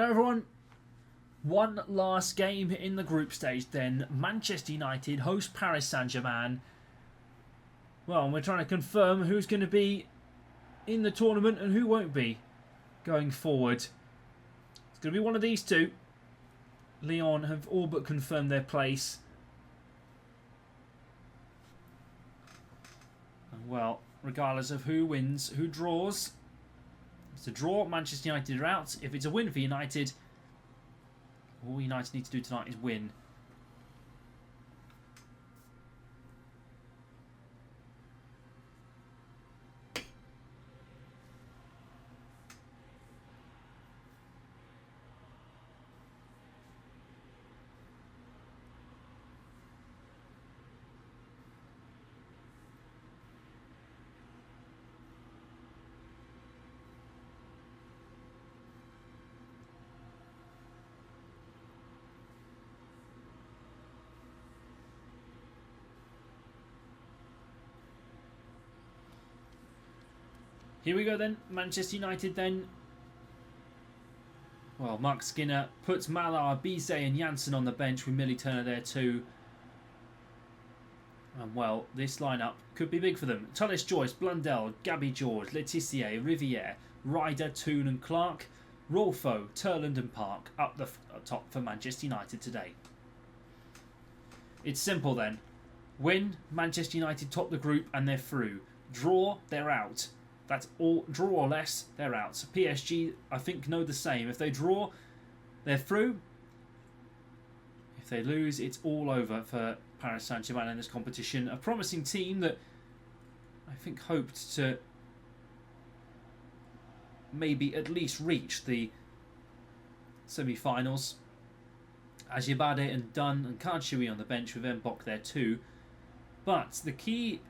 Hello everyone. One last game in the group stage then. Manchester United host Paris Saint-Germain. Well, and we're trying to confirm who's going to be in the tournament and who won't be going forward. It's going to be one of these two. Lyon have all but confirmed their place. And well, regardless of who wins, who draws. If it's a draw, Manchester United are out. If it's a win for United, all United need to do tonight is win. Here we go then, Manchester United then. Well, Mark Skinner puts Malar, Bizet and Janssen on the bench with Millie Turner there too. And well, this lineup could be big for them. Tullis Joyce, Blundell, Gabby George, Letitia, Riviere, Ryder, Toon and Clark, Rolfo, Turland and Park up the top for Manchester United today. It's simple then. Win, Manchester United top the group and they're through. Draw, they're out. That's all. Draw or less, they're out. So PSG, I think, know the same. If they draw, they're through. If they lose, it's all over for Paris Saint-Germain in this competition. A promising team that I think hoped to maybe at least reach the semi-finals. Ajibade and Dunn and Kardshui on the bench with Mbok there too. But the key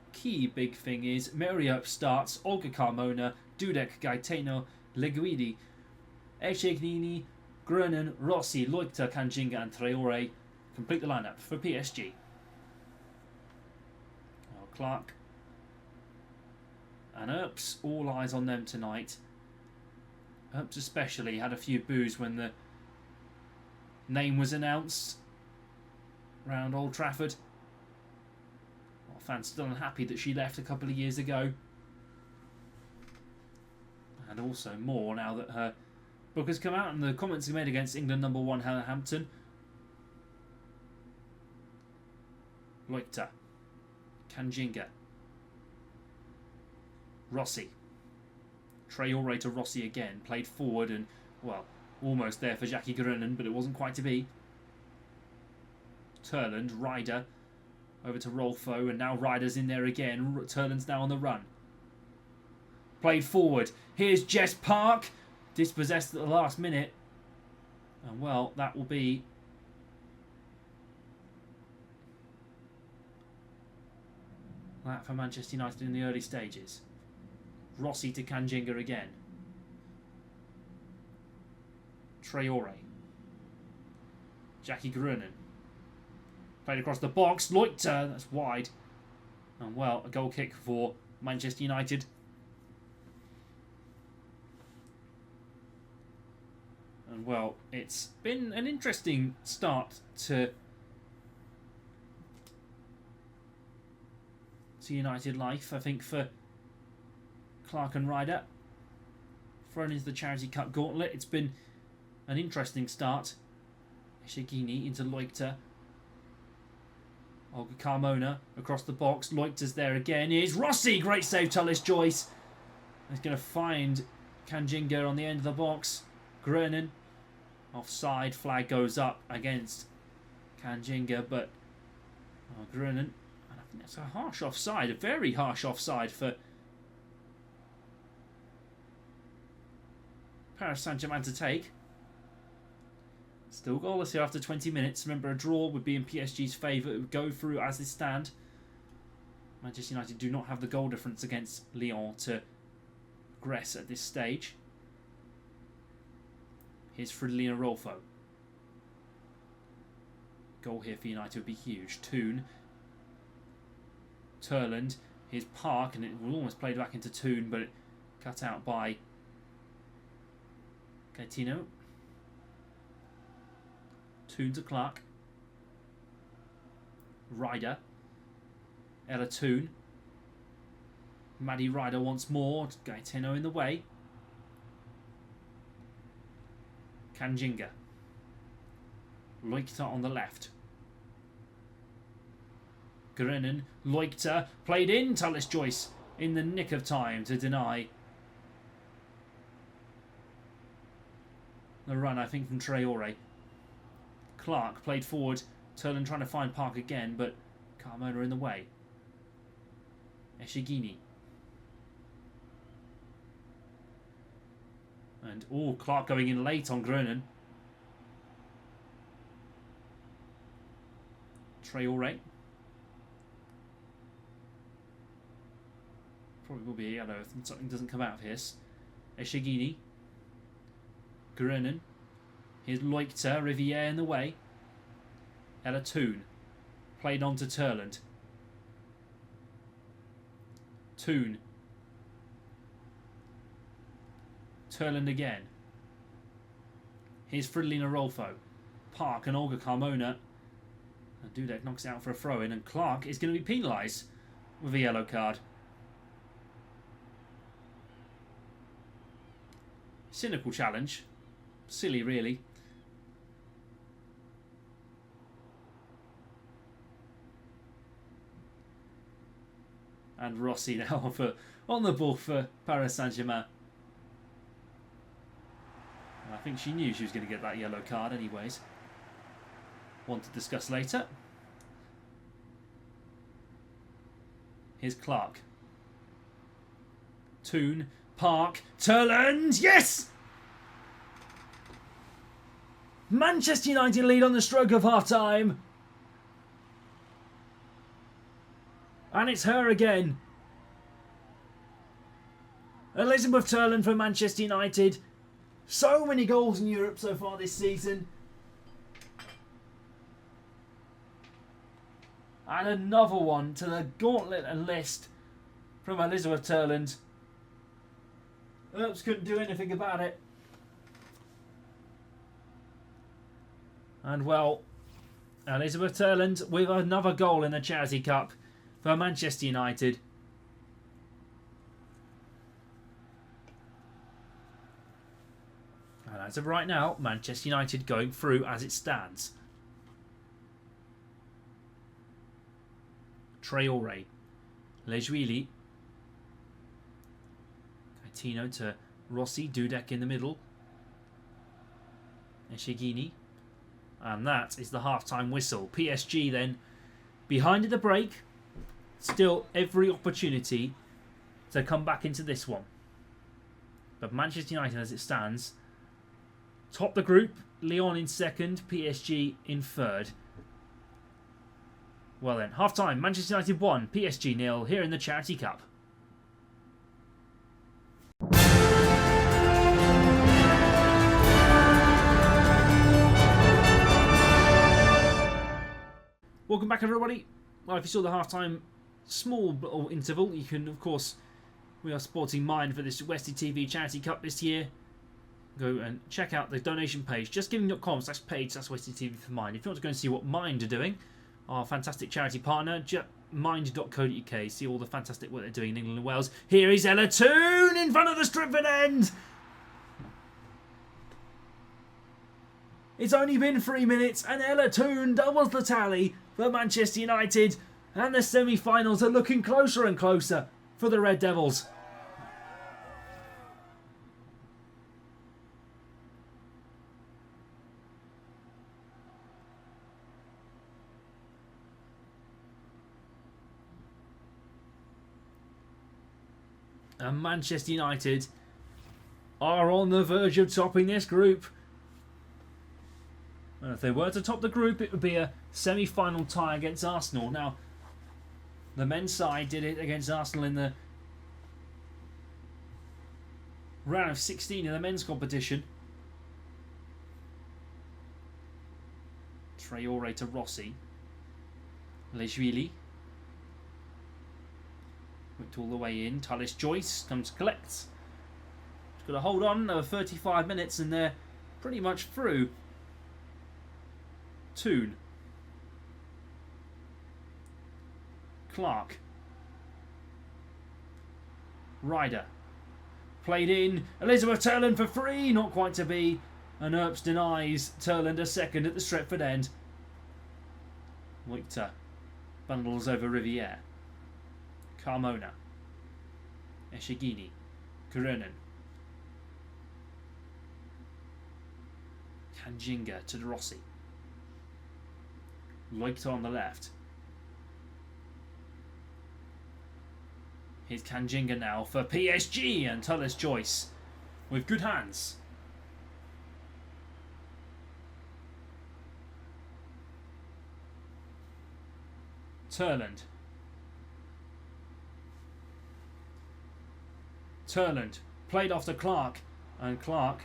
big thing is Meriup starts, Olga Carmona, Dudek, Gaetano, Leguidi, Echegini, Grunen, Rossi, Leukter, Kanjinga and Traore complete the lineup for PSG. Well, Clark and Earps, all eyes on them tonight. Earps especially had a few boos when the name was announced around Old Trafford. Fans still unhappy that she left a couple of years ago, and also more now that her book has come out and the comments he made against England #1 Hannah Hampton. Leukter, Kanjinga, Rossi, Traore to Rossi again, played forward and well almost there for Jackie Grunen, but it wasn't quite to be. Turland, Ryder over to Rolfo, and now Ryder's in there again. Turland's now on the run. Played forward. Here's Jess Park. Dispossessed at the last minute. And well, that will be that for Manchester United in the early stages. Rossi to Kanjinga again. Traore. Jackie Grunen. Played across the box. Leukter, that's wide. And well, a goal kick for Manchester United. And well, it's been an interesting start to United life, I think, for Clark and Ryder. Thrown into the Charity Cup gauntlet. It's been an interesting start. Shigini into Leukter. Olga Carmona across the box. Leukter's there again. Here's Rossi. Great save, Tullis Joyce. He's going to find Kanjinga on the end of the box. Grunen. Offside. Flag goes up against Kanjinga, but Grunen. And I think that's a harsh offside. A very harsh offside for Paris Saint-Germain to take. Still goalless here after 20 minutes. Remember, a draw would be in PSG's favour. It would go through as they stand. Manchester United do not have the goal difference against Lyon to progress at this stage. Here's Fridolina Rolfo. Goal here for United would be huge. Toon. Turland. Here's Park, and it will almost play back into Toon, but it cut out by Gaetano. Toon to Clark. Ryder. Ella Toon. Maddie Ryder once more. Gaetano in the way. Kanjinga. Leukter on the left. Grennan. Leukter. Played in. Tullis Joyce in the nick of time to deny the run, I think, from Traore. Clark played forward. Turlin trying to find Park again, but Carmona in the way. Eshigini. And, Clark going in late on Grennan. Traore. Probably will be a yellow if something doesn't come out of his. Eshigini. Grennan. Here's Leukter. Riviere in the way. Ella Toon. Played on to Turland. Toon. Turland again. Here's Fridolina Rolfo. Park and Olga Carmona. And Dudek knocks it out for a throw-in, and Clark is going to be penalised with a yellow card. Cynical challenge. Silly, really. And Rossi now on the ball for Paris Saint-Germain. I think she knew she was going to get that yellow card anyways. One to discuss later. Here's Clark. Toon. Park. Turland. Yes! Manchester United lead on the stroke of half-time. And it's her again. Elizabeth Turland for Manchester United. So many goals in Europe so far this season. And another one to the gauntlet and list from Elizabeth Turland. Oops, couldn't do anything about it. And well, Elizabeth Turland with another goal in the Charity Cup for Manchester United. And as of right now, Manchester United going through as it stands. Traore. Lejuili. Gaetino to Rossi. Dudek in the middle. Eshigini. And that is the half-time whistle. PSG then behind at the break. Still every opportunity to come back into this one. But Manchester United as it stands, top the group, Lyon in second, PSG in third. Well then, half-time, Manchester United 1, PSG 0 here in the Charity Cup. Welcome back, everybody. Well, if you saw the half-time small little interval, you can, of course, we are sporting Mind for this Westie TV Charity Cup this year. Go and check out the donation page, justgiving.com/page/Westie TV for Mind. If you want to go and see what Mind are doing, our fantastic charity partner, mind.co.uk, see all the fantastic work they're doing in England and Wales. Here is Ella Toon in front of the Stretford end. It's only been 3 minutes and Ella Toon doubles the tally for Manchester United, and the semi-finals are looking closer and closer for the Red Devils. And Manchester United are on the verge of topping this group. And if they were to top the group, it would be a semi-final tie against Arsenal. Now, the men's side did it against Arsenal in the round of 16 in the men's competition. Traore to Rossi. Lejuili. Went all the way in. Tullis Joyce comes to collect. Just got to hold on over 35 minutes and they're pretty much through. Toon. Clark. Ryder. Played in. Elizabeth Turland for free. Not quite to be. And Earps denies Turland a second at the Stretford end. Victor bundles over Riviere. Carmona. Eshigini. Grunen. Kanjinga to Rossi. Loikta on the left. Here's Kanjinga now for PSG, and Tullis Joyce with good hands. Turland. Turland played off to Clark, and Clark,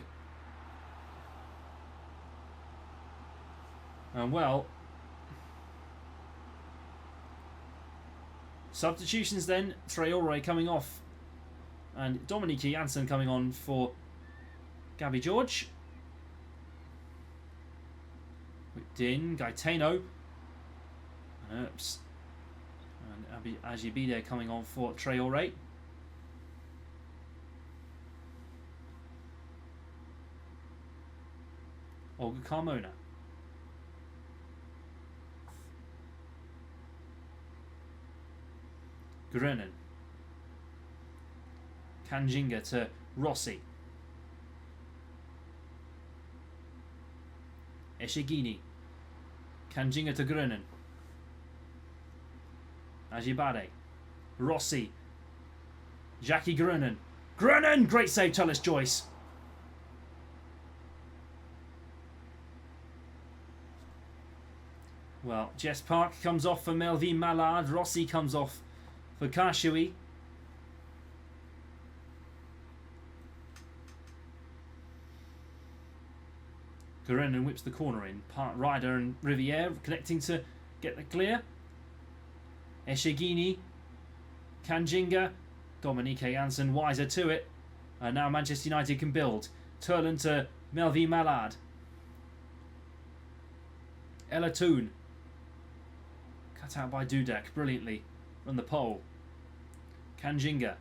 and well, substitutions then. Traore coming off, and Dominique Janssen coming on for Gabby George. Whipped in, Gaetano, and Earps, and Ajibide coming on for Traore. Olga Carmona. Grenon. Kanjinga to Rossi. Eshigini. Kanjinga to Grenon. Ajibade. Rossi. Jackie Grenon. Grenon! Great save, Tullis Joyce. Well, Jess Park comes off for Melvin Mallard. Rossi comes off for Kashui. Gurenin whips the corner in. Ryder and Riviere connecting to get the clear. Eshigini. Kanjinga. Dominique Janssen wiser to it. And now Manchester United can build. Turland to Melvin Mallard. Ella Toon. Cut out by Dudek brilliantly from the pole. Kanjinga.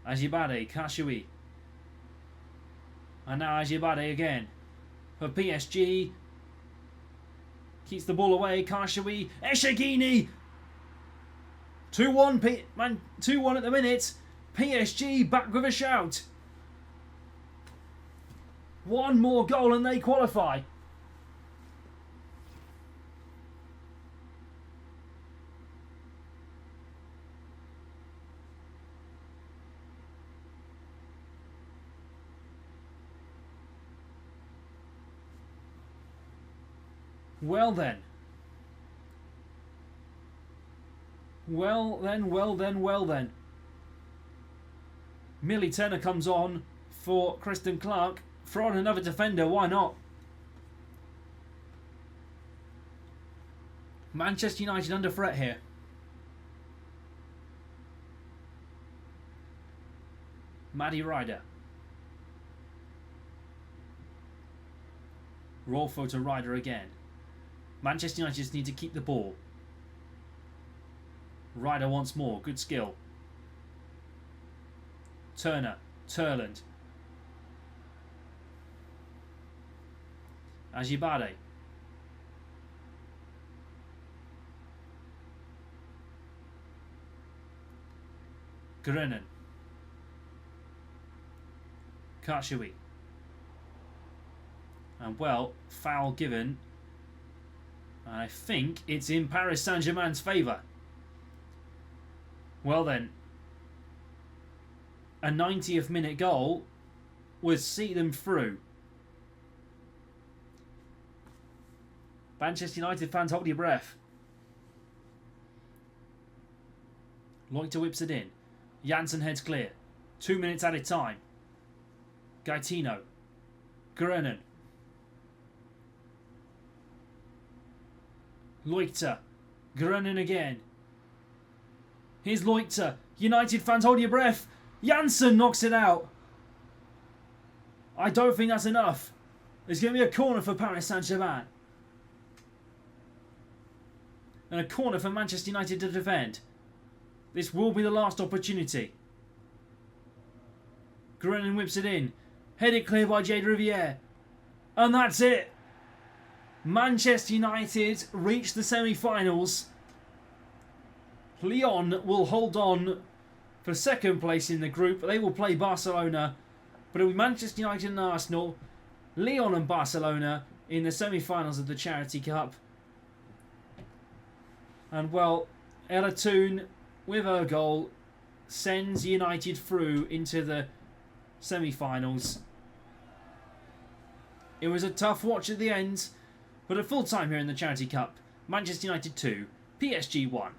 Ajibade, Kashui. And now Ajibade again. For PSG. Keeps the ball away. Kashui. Eshigini. 2-1. 2-1 at the minute. PSG back with a shout. One more goal and they qualify. Well then. Well then. Millie Turner comes on for Kristen Clark. Throw on another defender, why not? Manchester United under threat here. Maddie Ryder. Rolfo to Ryder again. Manchester United just need to keep the ball. Ryder once more. Good skill. Turner. Turland. Ajibade. Grenon. Kashui. And well, foul given. And I think it's in Paris Saint-Germain's favour. Well then, a 90th minute goal would see them through. Manchester United fans, hold your breath. Loiter whips it in. Janssen heads clear. 2 minutes at a time. Gaetino. Grenon. Loiter. Grenon again. Here's Loiter. United fans, hold your breath. Janssen knocks it out. I don't think that's enough. There's going to be a corner for Paris Saint-Germain. And a corner for Manchester United to defend. This will be the last opportunity. Grennan whips it in. Headed clear by Jade Riviere. And that's it. Manchester United reach the semi-finals. Lyon will hold on for second place in the group. They will play Barcelona. But it will be Manchester United and Arsenal, Lyon and Barcelona in the semi-finals of the Charity Cup. And well, Ella Toon with her goal sends United through into the semi-finals. It was a tough watch at the end, but at full time here in the Charity Cup, Manchester United 2, PSG 1.